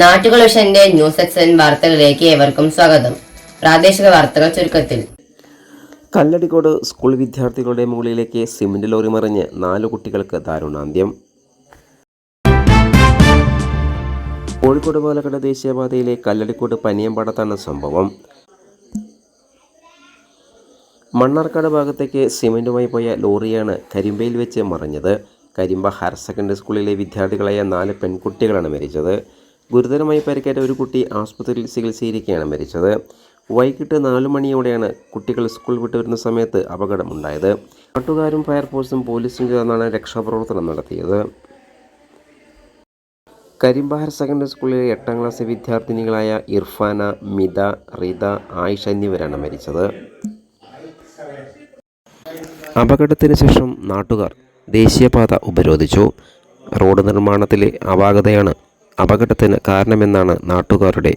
നാട്ടുകളുഷന്റെ news എക്സൻ വാർത്തകളിലേക്ക് ഏവർക്കും സ്വാഗതം. പ്രാദേശിക വാർത്തകൾ ചുരുക്കത്തിൽ. കല്ലടിക്കോട് സ്കൂൾ വിദ്യാർത്ഥികളുടെ മുകളിലേക്ക് സിമന്റ് ലോറി മറിഞ്ഞ് 4 കുട്ടികൾക്ക് ദാരുണാന്ത്യം. കോഴിക്കോട് പാലക്കാട് ദേശീയപാതയിലെ കല്ലടിക്കോട് പനിയമ്പാടത്താണ് സംഭവം. മണ്ണാർക്കാട് ഭാഗത്തേക്ക് സിമന്റുമായി പോയ ലോറിയാണ് കരിമ്പയിൽ വെച്ച് മറിഞ്ഞത്. കരിമ്പ ഹയർ സെക്കൻഡറി സ്കൂളിലെ വിദ്യാർത്ഥികളായ 4 പെൺകുട്ടികളാണ് മരിച്ചത്. ഗുരുതരമായി പരിക്കേറ്റ ഒരു കുട്ടി ആശുപത്രിയിൽ ചികിത്സയിരിക്കെയാണ് മരിച്ചത്. വൈകിട്ട് 4 മണിയോടെയാണ് കുട്ടികൾ സ്കൂൾ വിട്ടു വരുന്ന സമയത്ത് അപകടമുണ്ടായത്. നാട്ടുകാരും ഫയർഫോഴ്സും പോലീസും ചേർന്നാണ് രക്ഷാപ്രവർത്തനം നടത്തിയത്. കരിമ്പ ഹയർ സെക്കൻഡറി സ്കൂളിലെ 8ാം ക്ലാസ് വിദ്യാർത്ഥിനികളായ ഇർഫാന, മിത, റിത, ആയിഷ എന്നിവരാണ് മരിച്ചത്. അപകടത്തിന് ശേഷം നാട്ടുകാർ ദേശീയപാത ഉപരോധിച്ചു. റോഡ് നിർമ്മാണത്തിലെ അപാകതയാണ് അപകടത്തിന് കാരണമെന്നാണ് നാട്ടുകാരുടെ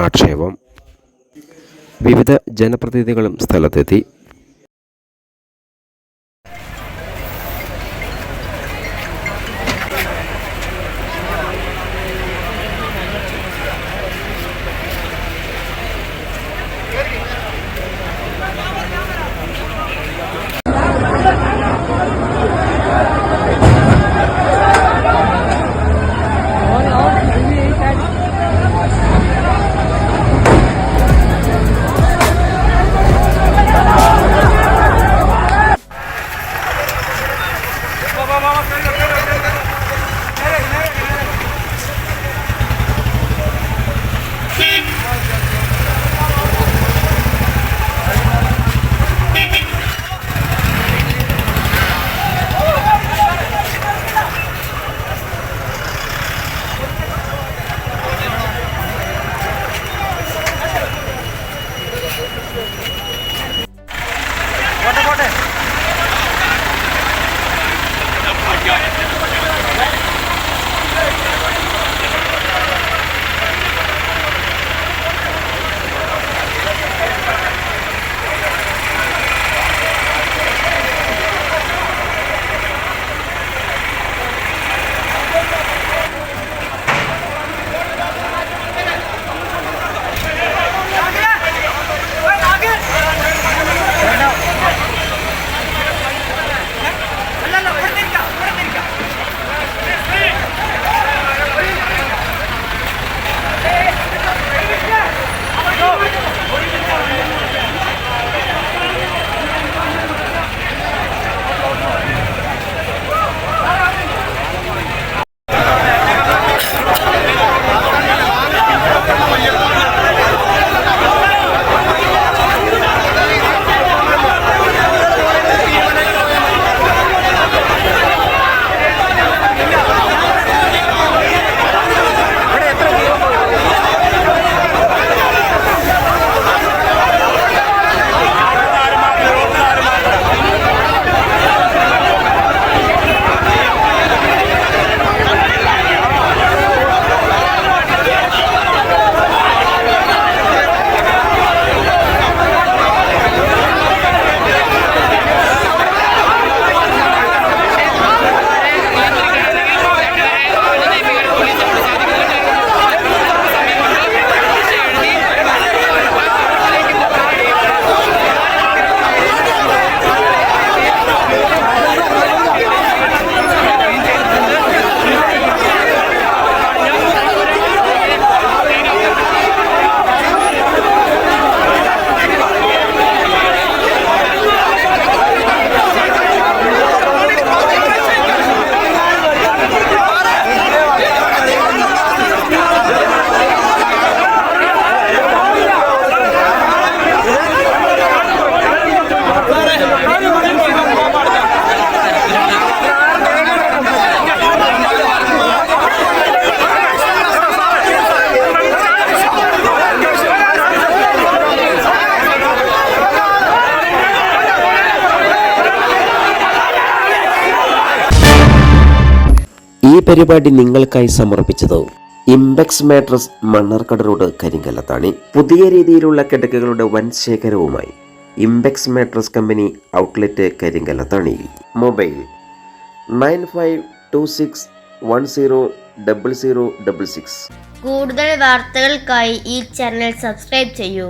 ആക്ഷേപം. വിവിധ ജനപ്രതിനിധികളും സ്ഥലത്തെത്തി. ഈ പരിപാടി നിങ്ങൾക്കായി സമർപ്പിച്ചത് Impex mattress, Mannarkkad road, Karinkallathani. പുതിയ രീതിയിലുള്ള കിടക്കകളുടെ വൻ ശേഖരവുമായി ഇംപെക്സ് മാട്രസ് കമ്പനി ഔട്ട്ലെറ്റ്, കരിങ്കല്ലത്താണിയിൽ. മൊബൈൽ 952610 0066. കൂടുതൽ വാർത്തകൾക്കായി ഈ ചാനൽ സബ്സ്ക്രൈബ് ചെയ്യൂ.